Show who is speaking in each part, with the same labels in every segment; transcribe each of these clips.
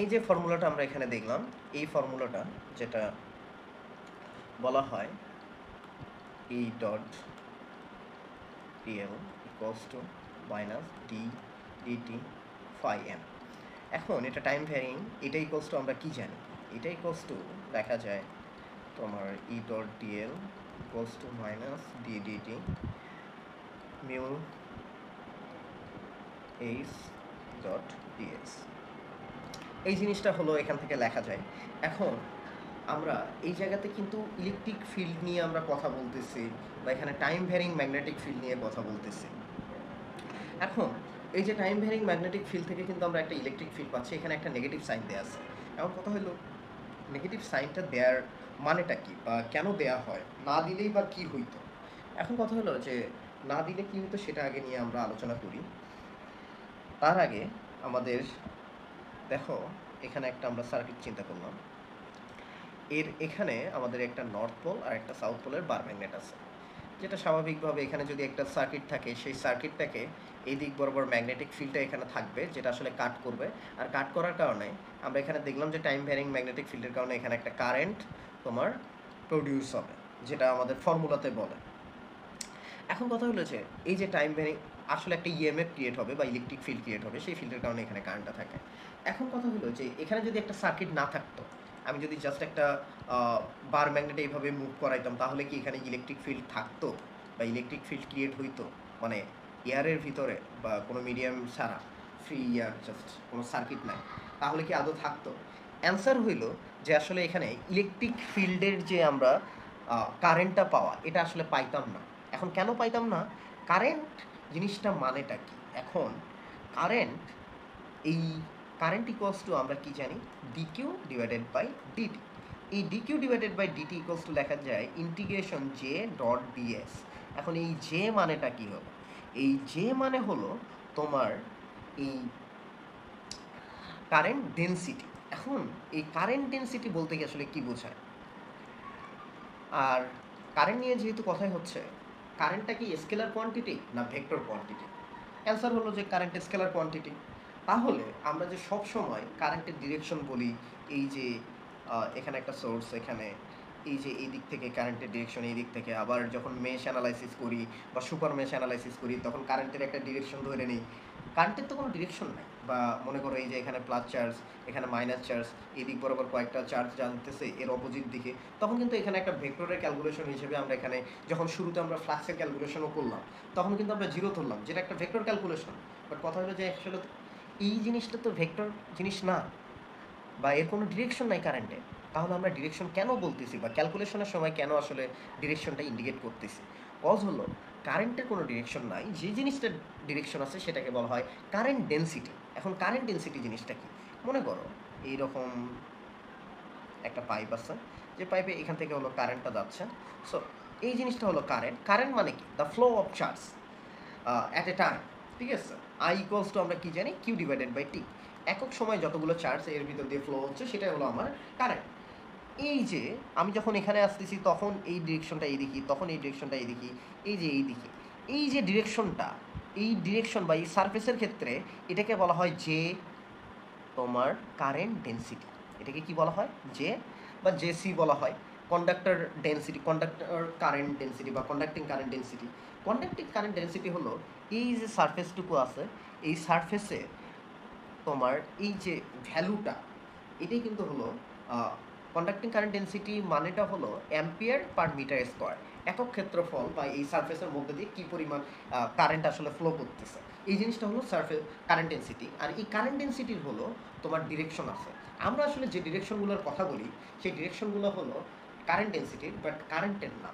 Speaker 1: এই যে ফর্মুলাটা আমরা এখানে দেখলাম, এই ফর্মুলাটা যেটা বলা হয় E dot dl equals to minus d dt phi m. এখন এটা টাইম ভ্যারিং, এটা ইকুয়ালস টু আমরা কি জানি, এটা ইকুয়ালস টু দেখা যায় তোমার E dot DL equals to minus d dt mu H dot ds. এই জিনিসটা হলো এখান থেকে লেখা যায়। এখন আমরা এই জায়গাতে কিন্তু ইলেকট্রিক ফিল্ড নিয়ে আমরা কথা বলতেছি, বা এখানে টাইম ভ্যারিং ম্যাগনেটিক ফিল্ড নিয়ে কথা বলতেছি। এখন এই যে টাইম ভ্যারিং ম্যাগনেটিক ফিল্ড থেকে কিন্তু আমরা একটা ইলেকট্রিক ফিল্ড পাচ্ছি, এখানে একটা নেগেটিভ সাইন দেওয়া আছে। এখন কথা হলো নেগেটিভ সাইনটা দেওয়ার মানেটা কি, বা কেন দেয়া হয়, না দিলেই বা কি হইতো। এখন কথা হলো যে না দিলে কি হতো সেটা আগে নিয়ে আমরা আলোচনা করি। তার আগে আমাদের দেখো এখানে একটা আমরা সার্কিট চিন্তা করলাম, এখানে আমাদের একটা নর্থ পোল আর একটা সাউথ পোলের বার ম্যাগনেট আছে, যেটা স্বাভাবিকভাবে এখানে যদি একটা সার্কিট থাকে, সেই সার্কিটটাকে এই দিক বরাবর ম্যাগনেটিক ফিল্ডটা এখানে থাকবে, যেটা আসলে কাট করবে। আর কাট করার কারণে আমরা এখানে দেখলাম যে টাইম ভ্যারিং ম্যাগনেটিক ফিল্ডের কারণে এখানে একটা কারেন্ট তোমার প্রডিউস হবে, যেটা আমাদের ফর্মুলাতে বলে। এখন কথা হলো যে এই যে টাইম ভ্যারিং আসলে একটা ইএমএফ ক্রিয়েট হবে বা ইলেকট্রিক ফিল্ড ক্রিয়েট হবে, সেই ফিল্ডের কারণে এখানে কারেন্টটা থাকে। এখন কথা হলো যে এখানে যদি একটা সার্কিট না থাকতো, আমি যদি জাস্ট একটা বার ম্যাগনেট এইভাবে মুভ করাইতাম, তাহলে কি এখানে ইলেকট্রিক ফিল্ড থাকতো বা ইলেকট্রিক ফিল্ড ক্রিয়েট হইতো? মানে এয়ারের ভিতরে বা কোনো মিডিয়াম ছাড়া, ফ্রি এয়ার, জাস্ট কোনো সার্কিট নাই, তাহলে কি আদৌ থাকতো? অ্যান্সার হইল যে আসলে এখানে ইলেকট্রিক ফিল্ডের যে আমরা কারেন্টটা পাওয়া, এটা আসলে পাইতাম না। এখন কেন পাইতাম না? কারেন্ট জিনিসটা মানেটা কি? এখন কারেন্ট, এই কারেন্ট ইকুয়ালস টু আমরা কি জানি, ডিকিউ ডিভাইডেড বাই ডিটি। এই dq divided by dt equals to লেখা যায় ইন্টিগ্রেশন জে ডট ডিএস। এখন এই জে মানেটা কি হলো? এই জে মানে হলো তোমার এই কারেন্ট ডেনসিটি। এখন এই কারেন্ট ডেনসিটি বলতে কি আসলে কি বোঝায়? আর কারেন্ট নিয়ে যেহেতু কথাই হচ্ছে, কারেন্টটা কি স্কেলার কোয়ান্টিটি না ভেক্টর কোয়ান্টিটি? অ্যান্সার হলো যে কারেন্ট স্কেলার কোয়ান্টিটি। তাহলে আমরা যে সব সময় কারেন্টের ডিরেকশন বলি, এই যে এখানে একটা সোর্স, এখানে এই যে এই দিক থেকে কারেন্টের ডিরেকশন, এই দিক থেকে আবার যখন মেশ অ্যানালাইসিস করি বা সুপার মেশ অ্যানালাইসিস করি, তখন কারেন্টের একটা ডিরেকশন ধরে নিই। কারেন্টের তো কোনো ডিরেকশন নাই। বা মনে করো এই যে এখানে প্লাস চার্জ, এখানে মাইনাস চার্জ, এই দিক বরাবর কয়েকটা চার্জ জানতেছে এর অপোজিট দিকে, তখন কিন্তু এখানে একটা ভেক্টরের ক্যালকুলেশন হিসেবে আমরা এখানে যখন শুরুতে আমরা ফ্লাক্সের ক্যালকুলেশনও করলাম, তখন কিন্তু আমরা জিরো ধরলাম, যেটা একটা ভেক্টর ক্যালকুলেশন। বাট কথা হলো যে আসলে এই জিনিসটা তো ভেক্টর জিনিস না, বা এর কোনো ডিরেকশন নাই কারেন্টে। তাহলে আমরা ডিরেকশন কেন বলতেছি, বা ক্যালকুলেশনের সময় কেন আসলে ডিরেকশনটা ইন্ডিকেট করতেছি? কজ হলো কারেন্টের কোনো ডিরেকশন নাই, যে জিনিসটার ডিরেকশন আছে সেটাকে বলা হয় কারেন্ট ডেনসিটি। এখন কারেন্ট ডেনসিটি জিনিসটা কি? মনে করো এইরকম একটা পাইপ আছে, যে পাইপে এখান থেকে হলো কারেন্টটা যাচ্ছে। সো এই জিনিসটা হলো কারেন্ট। কারেন্ট মানে কি? The flow of charge at a time. ঠিক আছে, আই ইকুয়ালস টু আমরা কি জানি, কিউ ডিভাইডেড বাই টি। একক সময় যতগুলো চার্জ এর ভিতর দিয়ে ফ্লো হচ্ছে, সেটাই হলো আমার কারেন্ট। এই যে আমি যখন এখানে আসতেছি, তখন এই ডিরেকশনটা এইদিকে, তখন এই ডিরেকশনটা এইদিকে, এই যে এইদিকে, এই যে ডিরেকশনটা, এই ডিরেকশন বা এই সারফেসের ক্ষেত্রে এটাকে বলা হয় যে তোমার কারেন্ট ডেনসিটি। এটাকে কি বলা হয়? জে বা জেসি বলা হয়। Conductor density, conductor current density বা conducting current density. Conducting current density হলো এই যে সারফেসটুকু আছে, এই সারফেসে তোমার এই যে ভ্যালুটা, এটাই কিন্তু হলো কন্ডাক্টিং কারেন্ট ডেনসিটি। মানেটা হলো অ্যাম্পিয়ার পার মিটার স্কোয়ার, একক ক্ষেত্রফল বা এই সারফেসের মধ্যে দিয়ে কী পরিমাণ কারেন্ট আসলে ফ্লো করতেছে, এই জিনিসটা হলো সারফেস কারেন্ট ডেনসিটি। আর এই কারেন্ট ডেনসিটির হলো তোমার ডিরেকশন আছে। আমরা আসলে যে ডিরেকশনগুলোর কথা বলি, সেই ডিরেকশনগুলো হলো কারেন্ট ডেনসিটির, বাট কারেন্টের না।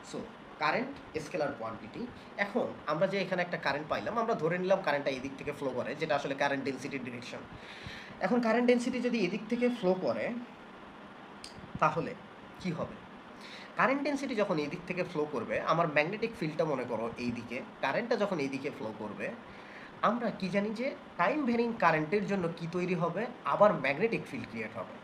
Speaker 1: So current scalar quantity. এখন আমরা যে এখানে একটা কারেন্ট পাইলাম, আমরা ধরে নিলাম কারেন্টটা এই দিক থেকে ফ্লো করে, যেটা আসলে কারেন্ট ডেনসিটির ডিরেকশন। এখন কারেন্ট ডেনসিটি যদি এদিক থেকে ফ্লো করে, তাহলে কি হবে? কারেন্ট ডেনসিটি যখন এই দিক থেকে ফ্লো করবে, আমার ম্যাগনেটিক ফিল্ডটা মনে করো এই দিকে, কারেন্টটা যখন এই দিকে ফ্লো করবে, আমরা কি জানি যে টাইম ভ্যারিং কারেন্টের জন্য কি তৈরি হবে? আবার ম্যাগনেটিক ফিল্ড ক্রিয়েট হবে।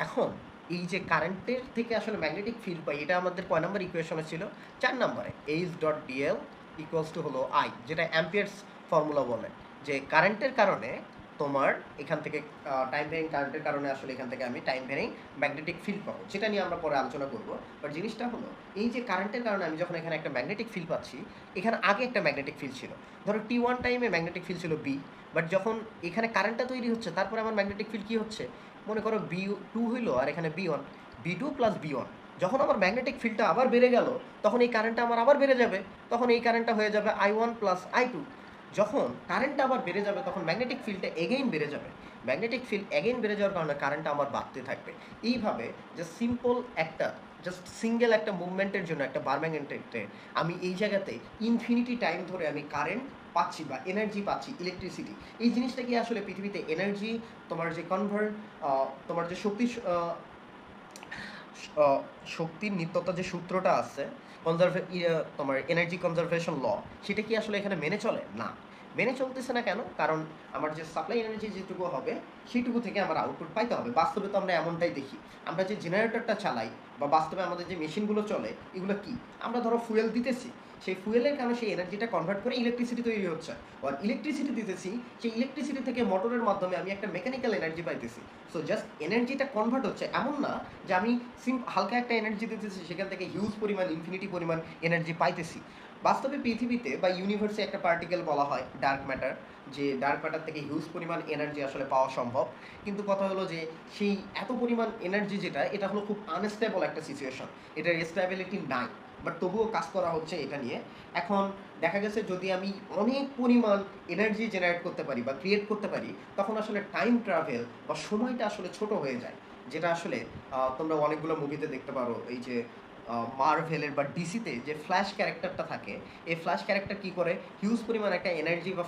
Speaker 1: এখন এই যে কারেন্টের থেকে আসলে ম্যাগনেটিক ফিল্ড পাই, এটা আমাদের কয় নম্বর ইকুয়েশনে ছিল? 4 নম্বরে। H dot DL equals to হলো আই, যেটা অ্যাম্পিয়ার্স ফর্মুলা বলে, যে কারেন্টের কারণে তোমার এখান থেকে টাইম ভ্যারিং কারেন্টের কারণে আসলে এখান থেকে আমি টাইম ভ্যারিং ম্যাগনেটিক ফিল্ড পাবো, যেটা নিয়ে আমরা পরে আলোচনা করবো। বাট জিনিসটা হলো এই যে কারেন্টের কারণে আমি যখন এখানে একটা ম্যাগনেটিক ফিল্ড পাচ্ছি, এখানে আগে একটা ম্যাগনেটিক ফিল্ড ছিল, ধরো T1 টাইমে ম্যাগনেটিক ফিল্ড ছিল বি, বাট যখন এখানে কারেন্টটা তৈরি হচ্ছে তারপরে আমার ম্যাগনেটিক ফিল্ড কী হচ্ছে, মনে করো B2 হইলো আর এখানে B1, B2 প্লাস B1। যখন আমার ম্যাগনেটিক ফিল্ডটা আবার বেড়ে গেল তখন এই কারেন্টটা আমার আবার বেড়ে যাবে, তখন এই কারেন্টটা হয়ে যাবে I1 প্লাস I2। যখন কারেন্টটা আবার বেড়ে যাবে তখন ম্যাগনেটিক ফিল্ডটা এগেইন বেড়ে যাবে, ম্যাগনেটিক ফিল্ড এগেইন বেড়ে যাওয়ার কারণে কারেন্টটা আমার বাড়তে থাকবে। এইভাবে যে সিম্পল একটা জাস্ট সিঙ্গেল একটা মুভমেন্টের জন্য একটা বার ম্যাগনেটিকতে আমি এই জায়গাতে ইনফিনিটি টাইম ধরে আমি কারেন্ট পাচ্ছি বা এনার্জি পাচ্ছি, ইলেকট্রিসিটি। এই জিনিসটা কি আসলে পৃথিবীতে এনার্জি, তোমার যে তোমার যে শক্তির নিত্যতা যে সূত্রটা আছে তোমার এনার্জি কনজারভেশন ল, সেটা কি আসলে এখানে মেনে চলে? না, মেনে চলতেছে না। কেন? কারণ আমার যে সাপ্লাই এনার্জি যেটুকু হবে সেইটুকু থেকে আমার আউটপুট পাইতে হবে। বাস্তবে তো আমরা এমনটাই দেখি, আমরা যে জেনারেটরটা চালাই বা বাস্তবে আমাদের যে মেশিনগুলো চলে, এগুলো কি, আমরা ধরো ফুয়েল দিতেছি, সেই ফুয়েলের কারণে সেই এনার্জিটা কনভার্ট করে ইলেকট্রিসিটি তৈরি হচ্ছে, আর ইলেকট্রিসিটি দিতেছি, সেই ইলেকট্রিসিটি থেকে মোটরের মাধ্যমে আমি একটা মেকানিক্যাল এনার্জি পাইতেছি। সো জাস্ট এনার্জিটা কনভার্ট হচ্ছে, এমন না যে আমি হালকা একটা এনার্জি দিতেছি সেখান থেকে হিউজ পরিমাণ ইনফিনিটি পরিমাণ এনার্জি পাইতেছি। বাস্তবে পৃথিবীতে বা ইউনিভার্সে একটা পার্টিকেল বলা হয় ডার্ক ম্যাটার, যে ডার্ক ম্যাটার থেকে হিউজ পরিমাণ এনার্জি আসলে পাওয়া সম্ভব। কিন্তু কথা হলো যে সেই এত পরিমাণ এনার্জি যেটা, এটা হলো খুব আনস্টেবল একটা সিচুয়েশন, এটার স্টেবিলিটি নাই, বাট তবুও কাজ করা হচ্ছে এটা নিয়ে। এখন দেখা গেছে যদি আমি অনেক পরিমাণ এনার্জি জেনারেট করতে পারি বা ক্রিয়েট করতে পারি, তখন আসলে টাইম ট্রাভেল বা সময়টা আসলে ছোট হয়ে যায়, যেটা আসলে তোমরা অনেকগুলো মুভিতে দেখতে পারো। এই যে মার্ভেলের বা ডিসিতে যে ফ্ল্যাশ ক্যারেক্টারটা থাকে, এই ফ্ল্যাশ ক্যারেক্টার কী করে, হিউজ পরিমাণ একটা এনার্জি বা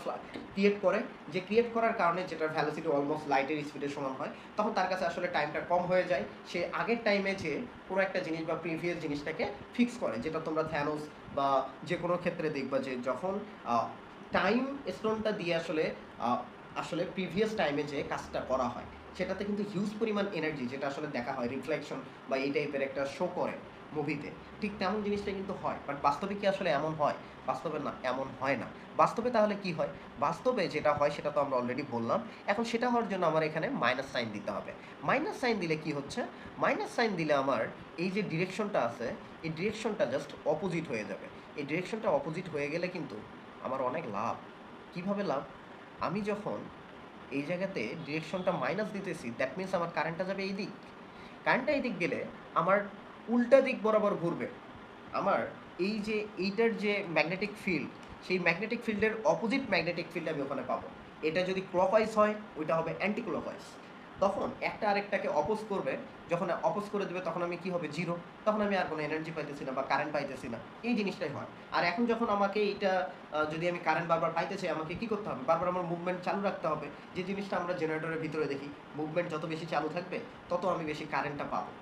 Speaker 1: ক্রিয়েট করে, যে ক্রিয়েট করার কারণে যেটার ভ্যালোসিটি অলমোস্ট লাইটের স্পিডের সমান হয়, তখন তার কাছে আসলে টাইমটা কম হয়ে যায়। সে আগের টাইমে যে কোনো একটা জিনিস বা প্রিভিয়াস জিনিসটাকে ফিক্স করে, যেটা তোমরা থ্যানোস বা যে কোনো ক্ষেত্রে দেখবা যে যখন টাইম স্টোনটা দিয়ে আসলে প্রিভিয়াস টাইমে যে কাজটা করা হয়, সেটাতে কিন্তু হিউজ পরিমাণ এনার্জি, যেটা আসলে দেখা হয় রিফ্লেকশন বা এই টাইপের একটা শো করে মুভিতে, ঠিক তেমন জিনিসটা কিন্তু হয়। বাট বাস্তবে কি আসলে এমন হয়? বাস্তবে না, এমন হয় না। বাস্তবে তাহলে কি হয়? বাস্তবে যেটা হয় সেটা তো আমরা অলরেডি বললাম। এখন সেটা হওয়ার জন্য আমার এখানে মাইনাস সাইন দিতে হবে। মাইনাস সাইন দিলে কি হচ্ছে? মাইনাস সাইন দিলে আমার এই যে ডিরেকশনটা আছে, এই ডিরেকশনটা জাস্ট অপোজিট হয়ে যাবে। এই ডিরেকশনটা অপোজিট হয়ে গেলে কিন্তু আমার অনেক লাভ। কিভাবে লাভ? আমি যখন এই জায়গাতে ডিরেকশনটা মাইনাস দিতেছি, দ্যাট মিনস আমার কারেন্টটা যাবে এই দিক। কারেন্টটা এই দিক গেলে আমার উল্টা দিক বরাবর ঘুরবে। আমার এই যে এইটার যে ম্যাগনেটিক ফিল্ড, সেই ম্যাগনেটিক ফিল্ডের অপোজিট ম্যাগনেটিক ফিল্ড আমি ওখানে পাবো। এটা যদি ক্লকওয়াইজ হয়, ওইটা হবে অ্যান্টি ক্লকওয়াইজ। তখন একটা আরেকটাকে অপোজ করবে, যখন অপোজ করে দেবে তখন আমি কি হবে, জিরো। তখন আমি আর কোনো এনার্জি পাইতেছি না বা কারেন্ট পাইতেছি না, এই জিনিসটাই হয়। আর এখন যখন আমাকে এইটা যদি আমি কারেন্ট বারবার পাইতেছি, আমাকে কি করতে হবে, বারবার আমার মুভমেন্ট চালু রাখতে হবে। যে জিনিসটা আমরা জেনারেটরের ভিতরে দেখি, মুভমেন্ট যত বেশি চালু থাকবে তত আমি বেশি কারেন্টটা পাবো।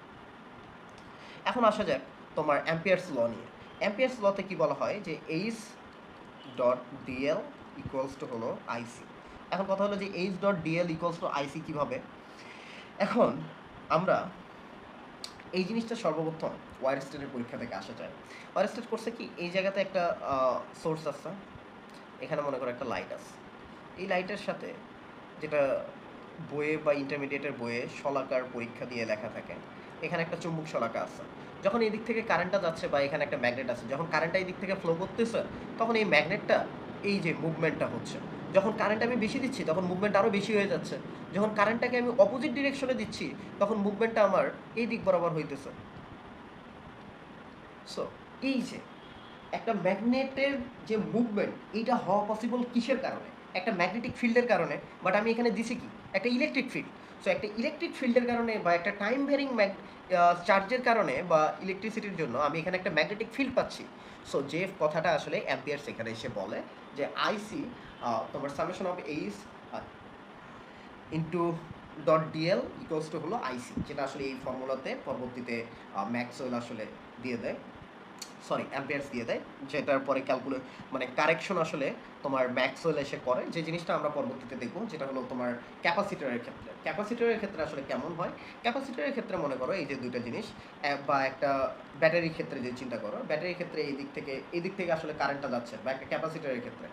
Speaker 1: এখন আসা যাক তোমার অ্যাম্পিয়ার্স ল নিয়ে। অ্যাম্পিয়ার্স লতে কি বলা হয় যে H dot DL equals to হলো আইসি। এখন কথা হলো যে H dot DL equals to I C কীভাবে? এখন আমরা এই জিনিসটা সর্বপ্রথম ওয়ারস্টেটের পরীক্ষা থেকে আসা যায়। ওয়ারস্টেট করছে কি, এই জায়গাতে একটা সোর্স আছে, এখানে মনে করো একটা লাইট আছে, এই লাইটের সাথে যেটা বইয়ে বা ইন্টারমিডিয়েটের বইয়ে শলাকার পরীক্ষা দিয়ে লেখা থাকে, এখানে একটা চুম্বক শলাকা আছে। যখন এই দিক থেকে কারেন্টটা যাচ্ছে বা এখানে একটা ম্যাগনেট আছে, যখন কারেন্টটা এই দিক থেকে ফ্লো করতেছে, তখন এই ম্যাগনেটটা এই যে মুভমেন্টটা হচ্ছে, যখন কারেন্ট আমি বেশি দিচ্ছি তখন মুভমেন্ট আরও বেশি হয়ে যাচ্ছে, যখন কারেন্টটাকে আমি অপোজিট ডিরেকশনে দিচ্ছি তখন মুভমেন্টটা আমার এই দিক বরাবর হইতেছে। সো এই যে একটা ম্যাগনেটের যে মুভমেন্ট, এইটা হওয়া পসিবল কিসের কারণে? একটা ম্যাগনেটিক ফিল্ডের কারণে। বাট আমি এখানে দিছি কি, একটা ইলেকট্রিক ফিল্ড। সো একটা ইলেকট্রিক ফিল্ডের কারণে বা একটা টাইম ভ্যারিং চার্জের কারণে বা ইলেকট্রিসিটির জন্য আমি এখানে একটা ম্যাগনেটিক ফিল্ড পাচ্ছি। সো যে কথাটা আসলে অ্যাম্পিয়ার্স এখানে এসে বলে যে আইসি তোমার summation of H into dot DL equals to হলো আইসি, যেটা আসলে এই ফর্মুলাতে পরবর্তীতে ম্যাক্সওয়েল আসলে দিয়ে দেয়, সরি অ্যাম্পিয়ার্স দিয়ে দেয়, যেটার পরে মানে কারেকশন আসলে তোমার ম্যাক্সওয়েল এসে করে, যে জিনিসটা আমরা পরবর্তীতে দেখবো, যেটা হলো তোমার ক্যাপাসিটরের ক্ষেত্রে। ক্যাপাসিটরের ক্ষেত্রে আসলে কেমন হয়? ক্যাপাসিটরের ক্ষেত্রে মনে করো এই যে দুইটা জিনিস, বা একটা ব্যাটারির ক্ষেত্রে যে চিন্তা করো, ব্যাটারির ক্ষেত্রে এই দিক থেকে আসলে কারেন্টটা যাচ্ছে, বা একটা ক্যাপাসিটরের ক্ষেত্রে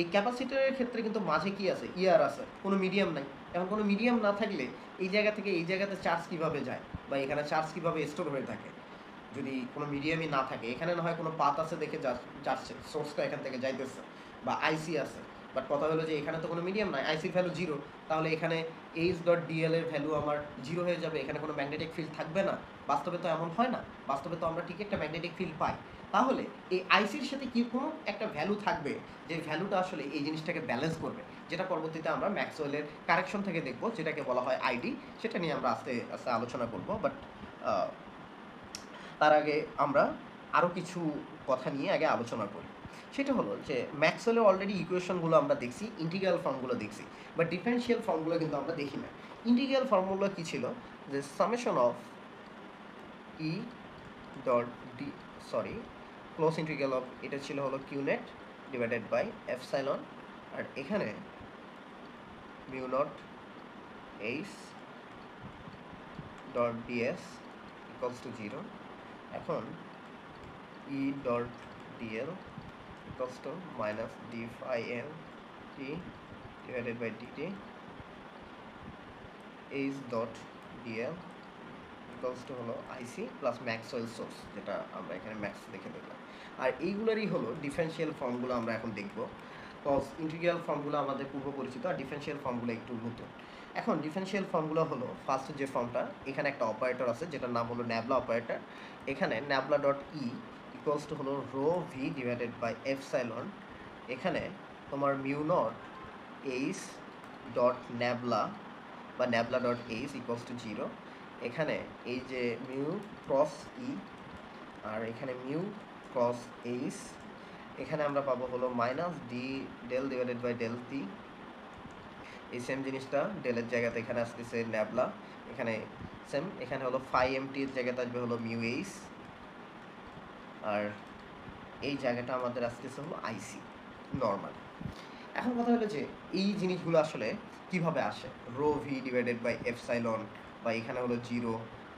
Speaker 1: এই ক্যাপাসিটরের ক্ষেত্রে কিন্তু মাঝে কি আছে, ইয়ার আছে, কোনো মিডিয়াম নাই। এখন কোনো মিডিয়াম না থাকলে এই জায়গা থেকে এই জায়গাতে চার্জ কীভাবে যায় বা এখানে চার্জ কীভাবে স্টোর হয়ে থাকে যদি কোনো মিডিয়ামই না থাকে? এখানে না হয় কোনো পাত আছে দেখে যাচ্ছে, সোর্সটা এখান থেকে যাইতেছে, বা আইসি আছে, বাট কথা হলো যে এখানে তো কোনো মিডিয়াম নাই, আইসির ভ্যালু জিরো, তাহলে এখানে H.dl এর ভ্যালু আমার জিরো হয়ে যাবে, এখানে কোনো ম্যাগনেটিক ফিল্ড থাকবে না। বাস্তবে তো এমন হয় না, বাস্তবে তো আমরা ঠিক একটা ম্যাগনেটিক ফিল্ড পাই। তাহলে এই আইসির সাথে কি কোনো একটা ভ্যালু থাকবে যে ভ্যালুটা আসলে এই জিনিসটাকে ব্যালেন্স করবে, যেটা পরবর্তীতে আমরা ম্যাক্সওয়েলের কারেকশন থেকে দেখব, যেটাকে বলা হয় আইডি। সেটা নিয়ে আমরা আস্তে আস্তে আলোচনা করব, বাট তার আগে আমরা আরও কিছু কথা নিয়ে আগে আলোচনা করি। সেটা হলো যে ম্যাক্সওয়েলের অলরেডি ইকুয়েশনগুলো আমরা দেখছি, ইন্টিগ্রাল ফর্মগুলো দেখছি, বাট ডিফারেন্সিয়াল ফর্মগুলো কিন্তু আমরা দেখি না। ইন্টিগ্রাল ফর্মগুলো কী ছিল? যে summation of E dot d close integral of, এটা ছিল হলো কিউনেট ডিভাইডেড বাই এপসাইলন, আর এখানে mu naught H dot DS equals to 0। এখন E dot DL equals to minus d phi l t divided by dt, H dot DL equals to হলো IC plus Maxwell source, যেটা আমরা এখানে max দেখে দেখলাম। আর এইগুলোরই হলো ডিফারেন্সিয়াল ফর্মগুলো আমরা এখন দেখব। কজ ইন্টিগ্রাল ফর্মগুলো আমাদের পূর্ব পরিচিত, আর ডিফারেন্সিয়াল ফর্মগুলো একটু নতুন। এখন ডিফারেন্সিয়াল ফর্মগুলো হলো, ফার্স্ট যে ফর্মটা, এখানে একটা অপারেটর আছে যেটার নাম হলো ন্যাবলা অপারেটর। এখানে nabla dot E equals to হলো rho V divided by epsilon. এখানে তোমার mu naught H dot nabla বা nabla dot H equals to 0। এখানে এই যে মিউ ক্রস ই, আর এখানে মিউ ক্রস এইচ, এখানে আমরা পাবো হলো minus d del divided by del t. এই সেম জিনিসটা ডেলের জায়গাতে এখানে আসতেছে ন্যাবলা, এখানে সেম, এখানে হলো ফাই এম টির জায়গাতে আসবে হলো মিউ এইচ, আর এই জায়গাটা আমাদের আসতেছে হলো আইসি নর্মাল। এখন কথা হলো যে এই জিনিসগুলো আসলে কিভাবে আসে, rho V divided by epsilon, বা এখানে হলো 0,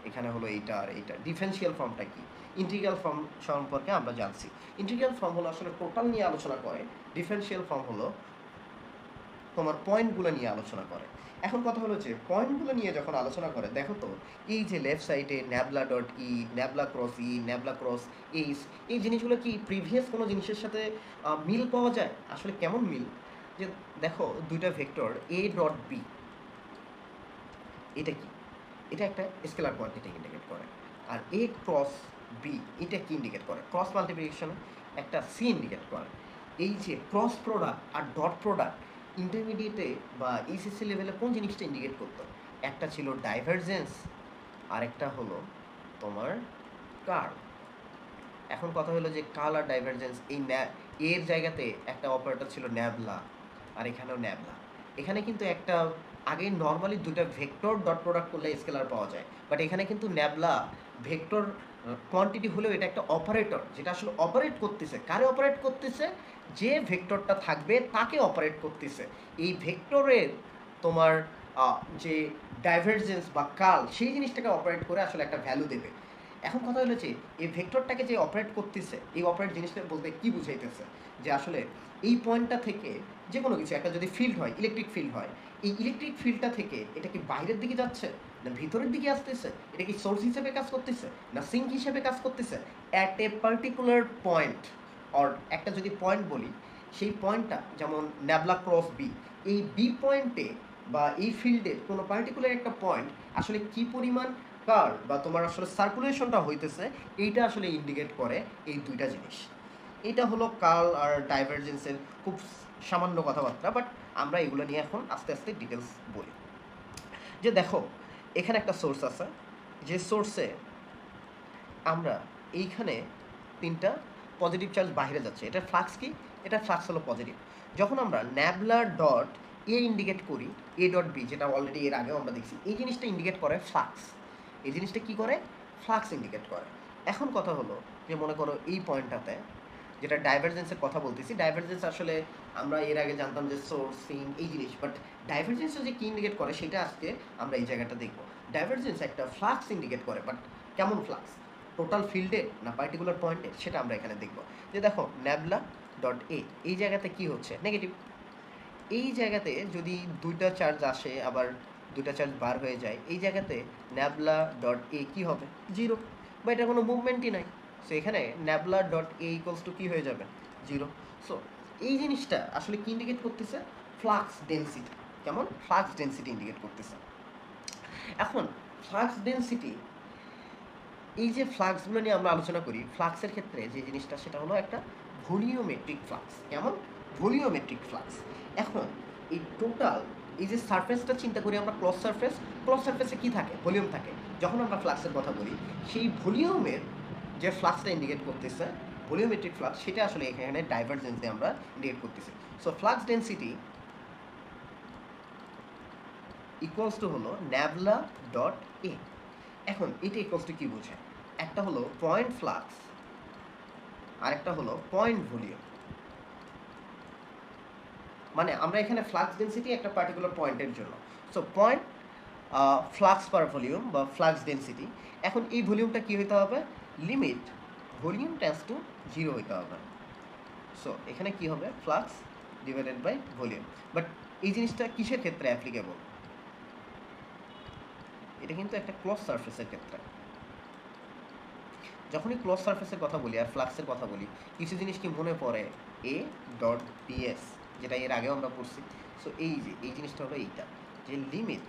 Speaker 1: এখানে হলো এইটা আর এইটা। ডিফারেন্সিয়াল ফর্মটা কি? ইন্টিগ্রাল ফর্ম সম্পর্কে আমরা জানছি। ইন্টিগ্রাল ফর্ম হলো আসলে টোটাল নিয়ে আলোচনা করে, ডিফারেন্সিয়াল ফর্ম হলো তোমার পয়েন্টগুলো নিয়ে আলোচনা করে। এখন কথা হলো যে পয়েন্টগুলো নিয়ে যখন আলোচনা করে, দেখো তো এই যে লেফট সাইডে ন্যাবলা ডট ই, nabla cross E, nabla cross H, এই জিনিসগুলো কি প্রিভিয়াস কোনো জিনিসের সাথে মিল পাওয়া যায়? আসলে কেমন মিল? যে দেখো দুইটা ভেক্টর এ ডট বি, এটা কি? এটা একটা স্কেলার কোয়ান্টিটি ইন্ডিকেট করে। আর এ ক্রস বি, এটা কি ইন্ডিকেট করে? ক্রস মাল্টিপ্লিকেশন একটা সি ইন্ডিকেট করে। এই যে ক্রস প্রোডাক্ট আর ডট প্রোডাক্ট ইন্টারমিডিয়েটে বা এইচএসসি লেভেলে কোন জিনিসটা ইন্ডিকেট করতো? একটা ছিল ডাইভারজেন্স, আর একটা হলো তোমার কার্ল। এখন কথা হলো যে কার্ল আর ডাইভারজেন্স, এই এর জায়গাতে একটা অপারেটর ছিল ন্যাবলা, আর এখানেও ন্যাবলা। এখানে কিন্তু একটা আগে নর্মালি দুটো ভেক্টর ডট প্রোডাক্ট করলে স্কেলার পাওয়া যায়, বাট এখানে কিন্তু ন্যাবলা ভেক্টর কোয়ান্টিটি হলেও এটা একটা অপারেটর, যেটা আসলে অপারেট করতেছে, কারে অপারেট করতেছে? যে ভেক্টরটা থাকবে তাকে অপারেট করতেছে। এই ভেক্টরের তোমার যে ডাইভারজেন্স বা কার্ল, সেই জিনিসটাকে অপারেট করে আসলে একটা ভ্যালু দেবে। এখন কথা হলো যে এই ভেক্টরটাকে যে অপারেট করতেছে, এই অপারেট জিনিসটা বলতে কি বুঝাইতেছে? যে আসলে এই পয়েন্টটা থেকে যে কোনো কিছু, একটা যদি ফিল্ড হয়, ইলেকট্রিক ফিল্ড হয়, এই ইলেকট্রিক ফিল্ডটা থেকে এটা কি বাইরের দিকে যাচ্ছে না ভিতরের দিকে আসতেছে? এটা কি সোর্স হিসেবে কাজ করতেছে না সিঙ্ক হিসেবে কাজ করতেছে? At a particular point, or একটা যদি পয়েন্ট বলি, সেই পয়েন্টটা যেমন ন্যাবলা ক্রস বি, এই বি পয়েন্টে বা এই ফিল্ডের কোনো পার্টিকুলার একটা পয়েন্ট আসলে কি পরিমাণ কার্ল বা তোমার আসলে সার্কুলেশনটা হইতেছে, এইটা আসলে ইন্ডিকেট করে এই দুইটা জিনিস। এটা হলো কার্ল আর ডাইভারজেন্সের খুব সামান্য কথাবার্তা, বাট আমরা এগুলো নিয়ে এখন আস্তে আস্তে ডিটেলস বলি। যে দেখো এখানে একটা সোর্স আছে, যে সোর্সে আমরা এইখানে তিনটা পজিটিভ চার্জ বাইরে যাচ্ছে, এটা ফ্লাক্স কি? এটা ফ্লাক্স হলো পজিটিভ। যখন আমরা ন্যাবলা ডট এ ইন্ডিকেট করি, এ ডট বি, যেটা অলরেডি এর আগেও আমরা দেখছি, এই জিনিসটা ইন্ডিকেট করে ফ্লাক্স। এই জিনিসটা কি করে? ফ্লাক্স ইন্ডিকেট করে। এখন কথা হলো যে মনে করো এই পয়েন্টটাতে, যেটা ডাইভারজেন্সের কথা বলতেছি, ডাইভারজেন্স আসলে আমরা এর আগে জানতাম যে সোর্স সিং এই জিনিস, বাট ডাইভারজেন্সও যে কি ইন্ডিকেট করে সেটা আজকে আমরা এই জায়গাটা দেখবো। ডাইভারজেন্স একটা ফ্লাক্স ইন্ডিকেট করে, বাট কেমন ফ্লাক্স? টোটাল ফিল্ডে না পার্টিকুলার পয়েন্টে, সেটা আমরা এখানে দেখবো। যে দেখো ন্যাবলা ডট এ, এই জায়গাতে কি হচ্ছে নেগেটিভ। এই জায়গাতে যদি দুইটা চার্জ আসে আবার দুইটা চার্জ বার হয়ে যায়, এই জায়গাতে ন্যাবলা ডট এ কী হবে, জিরো, বা এটা কোনো মুভমেন্টই নাই। সো এখানে nabla dot A equals to কী হয়ে যাবে, জিরো। সো এই জিনিসটা আসলে কি ইন্ডিকেট করতেছে, ফ্লাক্স ডেন্সিটি। কেমন, ফ্লাক্স ডেন্সিটি ইন্ডিকেট করতেছে। এখন ফ্লাক্স ডেন্সিটি, এই যে ফ্লাক্সগুলো নিয়ে আমরা আলোচনা করি, ফ্লাক্সের ক্ষেত্রে যে জিনিসটা সেটা হলো একটা ভলিওমেট্রিক ফ্লাক্স। কেমন, ভলিওমেট্রিক ফ্লাক্স। এখন এই টোটাল এই যে সারফেসটা চিন্তা করি আমরা, ক্লজ সারফেস, ক্লজ সারফেসে কী থাকে, ভলিউম থাকে। যখন আমরা ফ্লাক্সের কথা বলি, সেই ভলিউমের যে ফ্লাক্সটা ইন্ডিকেট করতেছে, ভলিওমেট্রিক ফ্লাক্স, সেটা আসলে এখানে ডাইভারজেন্স দিয়ে আমরা ইন্ডিকেট করতেছি। So flux density equals to হলো ন্যাবলা ডট এ। এখন এটা ইকুয়ালস টু কী বোঝায়, একটা হলো পয়েন্ট ফ্লাক্স আর একটা হলো পয়েন্ট ভলিউম। মানে আমরা এখানে ফ্লাক্স ডেন্সিটি একটা পার্টিকুলার পয়েন্টের জন্য, so point flux per volume বা ফ্লাক্স ডেন্সিটি। এখন এই ভলিউমটা কী হইতে হবে, limit volume tends to zero হইতে হবে। সো এখানে কি হবে, flux divided by volume. But এই জিনিসটা কিসের ক্ষেত্রে অ্যাপ্লিকেবল, এটা কিন্তু একটা ক্লোজ সারফেসের ক্ষেত্রে। যখনই ক্লোজ সারফেসের কথা বলি আর ফ্লাক্সের কথা বলি, কিছু জিনিস কি মনে পড়ে, এ ডট ডিএস, যেটা এর আগেও আমরা পড়ছি। সো এই যে এই জিনিসটা হলো এইটা, যে লিমিট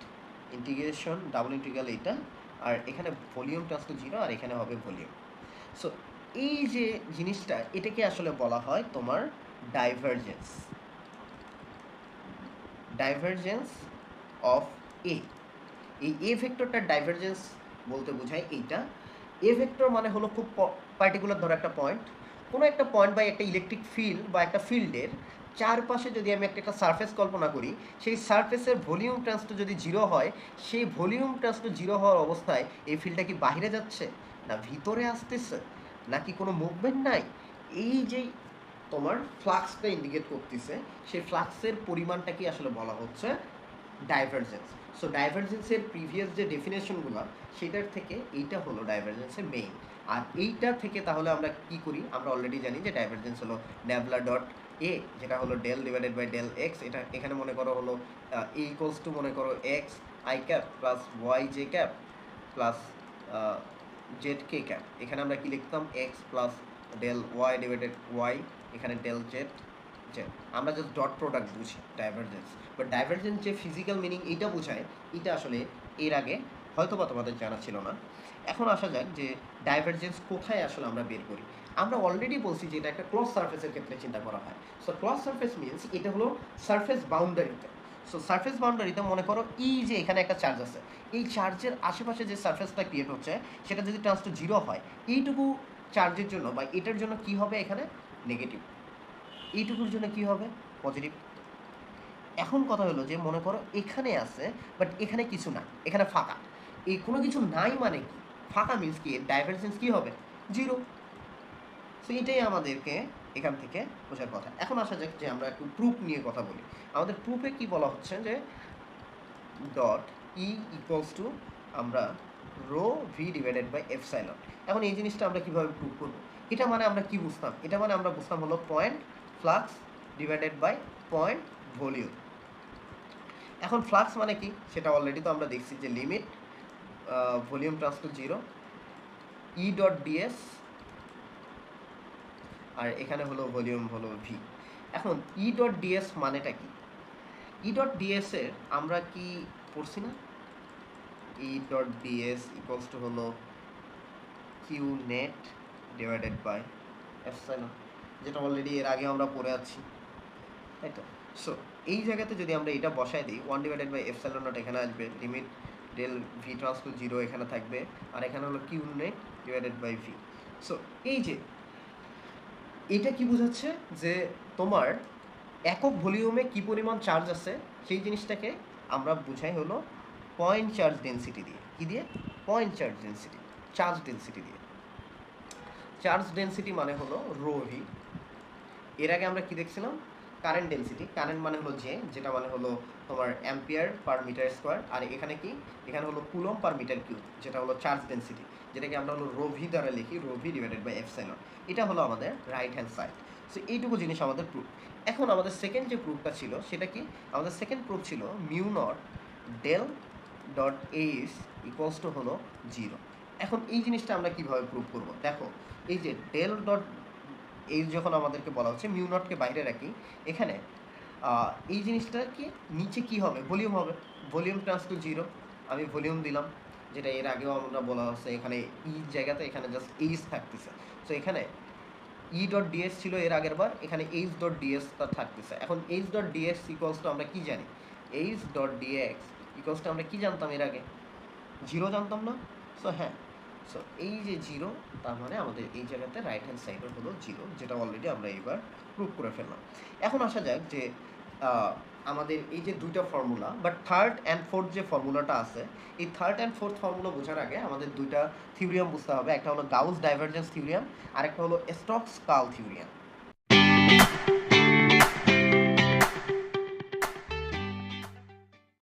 Speaker 1: ইন্টিগ্রেশন ডাবল ইন্টিগ্রাল এইটা, আর এখানে ভলিউম টেন্ডস টু জিরো, আর এখানে হবে ভলিউম। সো এই যে জিনিসটা, এটাকে আসলে বলা হয় তোমার ডাইভারজেন্স, ডাইভারজেন্স অফ এ। এই এ ভেক্টরটার ডাইভারজেন্স বলতে বোঝায় এইটা। এ ভেক্টর মানে হলো খুব পার্টিকুলার, ধরো একটা পয়েন্ট, কোনো একটা পয়েন্ট বা একটা ইলেকট্রিক ফিল্ড বা একটা ফিল্ডের চারপাশে যদি আমি একটা সারফেস কল্পনা করি, সেই সারফেসের ভলিউম টেন্ডস টু যদি জিরো হয়, সেই ভলিউম টেন্ডস টু জিরো হওয়ার অবস্থায় এই ফিল্ডটা কি বাইরে যাচ্ছে না ভিতরে আসতেছে, নাকি কোনো মুভমেন্ট নাই, এই যে তোমার ফ্লাক্সটা ইন্ডিকেট করতেছে, সেই ফ্লাক্সের পরিমাণটাকে আসলে বলা হচ্ছে ডাইভারজেন্স। সো ডাইভারজেন্সের প্রিভিয়াস যে ডেফিনেশনগুলো, সেটার থেকে এইটা হলো ডাইভারজেন্সের মেইন। আর এইটা থেকে তাহলে আমরা কি করি, আমরা অলরেডি জানি যে ডাইভারজেন্স হলো ন্যাবলা ডট এ, যেটা হলো del divided by del x. এটা এখানে মনে করো হলো এ ইকুয়ালস টু মনে করো x i cap plus y j cap plus z k cap. এখানে আমরা কি লিখতাম, x plus del y divided y, এখানে ডেল জেড জেড। আমরা জাস্ট ডট প্রোডাক্ট বুঝি ডাইভারজেন্স, বাট ডাইভারজেন্স যে ফিজিক্যাল মিনিং এইটা বোঝায়, এটা আসলে এর আগে হয়তো বা তোমাদের জানা ছিল না। এখন আসা যাক যে ডাইভারজেন্স কোথায় আসলে আমরা বের করি। আমরা অলরেডি বলছি যে এটা একটা ক্লজ সারফেসের ক্ষেত্রে চিন্তা করা হয়। সো ক্লজ সারফেস মিনস এটা হলো সারফেস বাউন্ডারিতে। সো সারফেস বাউন্ডারিতে মনে করো এই যে এখানে একটা চার্জ আছে, এই চার্জের আশেপাশে যে সারফেসটা ক্রিয়েট হচ্ছে, সেটা যদি ট্রান্স টু জিরো হয়, এইটুকু চার্জের জন্য বা এটার জন্য কি হবে, এখানে নেগেটিভ, এইটুকুর জন্য কি হবে, পজিটিভ। এখন কথা হলো যে মনে করো এখানে আছে, বাট এখানে কিছু না, এখানে ফাঁকা। এই কোনো কিছু নাই মানে কি, ফাঁকা মিন্স কি, ডাইভারজেন্স কি হবে, জিরো। সো এটাই আমাদেরকে এখান থেকে বোঝার কথা। এখন আসা যাক যে আমরা একটু প্রুফ নিয়ে কথা বলি। আমাদের প্রুফে কি বলা হচ্ছে যে ডট ই ইকুয়ালস টু আমরা rho V divided by epsilon. এখন এই জিনিসটা আমরা কীভাবে প্রুফ করবো, এটা মানে আমরা কি বুঝতাম, এটা মানে আমরা বুঝতাম হলো point flux divided by point volume. এখন ফ্লাক্স মানে কি, সেটা অলরেডি তো আমরা দেখছি যে limit volume trans to zero E dot D S, আর এখানে হলো ভলিউম হলো ভি। এখন ই ডট ডিএস মানেটা কি, ই ডট ডিএস এর আমরা কি পড়ছি না, E dot DS equals to হলো Q net divided by epsilon, যেটা অলরেডি এর আগে আমরা পড়ে আছি, তাই তো। সো এই জায়গাতে যদি আমরা এটা বসাই দিই, one divided by epsilon naught এখানে আসবে, limit del v tends to zero এখানে থাকবে, আর এখানে হলো Q net divided by v. So এই যে এটা কি বোঝাচ্ছে যে তোমার একক ভলিউমে কি পরিমাণ চার্জ আছে, সেই জিনিসটাকে আমরা বুঝাই হলো পয়েন্ট চার্জ ডেন্সিটি দিয়ে। কি দিয়ে, point charge density, charge density দিয়ে। চার্জ ডেন্সিটি মানে হলো রো ভি। এর আগে আমরা কি দেখছিলাম, কারেন্ট ডেন্সিটি, কারেন্ট মানে হলো যে, যেটা মানে হলো তোমার অ্যাম্পিয়ার পার মিটার স্কোয়ার, আর এখানে কি, এখানে হলো কুলম পার মিটার কিউব, যেটা হলো চার্জ ডেন্সিটি, যেটাকে আমরা হলো রো ভি দ্বারা লিখি, rho V divided by epsilon. এটা হলো আমাদের রাইট হ্যান্ড সাইড। সো এইটুকু জিনিস আমাদের প্রুফ। এখন আমাদের সেকেন্ড যে প্রুফটা ছিল সেটা কি, আমাদের সেকেন্ড প্রুফ ছিল mu naught del dot H equals to হলো 0। এখন এই জিনিসটা আমরা কিভাবে প্রুভ করব? দেখো, এই যে ডেল ডট এইচ যখন আমাদেরকে বলা হচ্ছে, মিউ নটকে বাইরে রাখি, এখানে এই জিনিসটা কি নিচে কি হবে, ভলিউম হবে, ভলিউম ট্রান্স টু 0। আমি ভলিউম দিলাম, যেটা এর আগেও আমরা বলা হচ্ছে, এখানে ই জায়গাতে এখানে জাস্ট এইচ থাকতেছে। সো এখানে ই ডট ডিএস ছিল এর আগের বার, এখানে এইচ ডট ডিএসটা থাকতেছে। এখন H dot dx equals to আমরা কি জানি, H dot dx equals to আমরা কি জানতাম এর আগে, 0 জানতাম না? সো হ্যাঁ, সো এই যে 0, তার মানে আমাদের এই জায়গাতে রাইট হ্যান্ড সাইডের হলো 0, যেটা অলরেডি আমরা এবার প্রুভ করে ফেললাম। এখন আসা যাক যে আমাদের এই যে দুইটা formula, but third and fourth যে ফর্মুলাটা আছে, এই থার্ড অ্যান্ড ফোর্থ ফর্মুলা বোঝার আগে আমাদের দুইটা থিওরিয়াম বুঝতে হবে। একটা হলো গাউস ডাইভারজেন্স থিওরিয়াম, আর একটা হলো স্টোকস কার্ল থিওরিয়াম।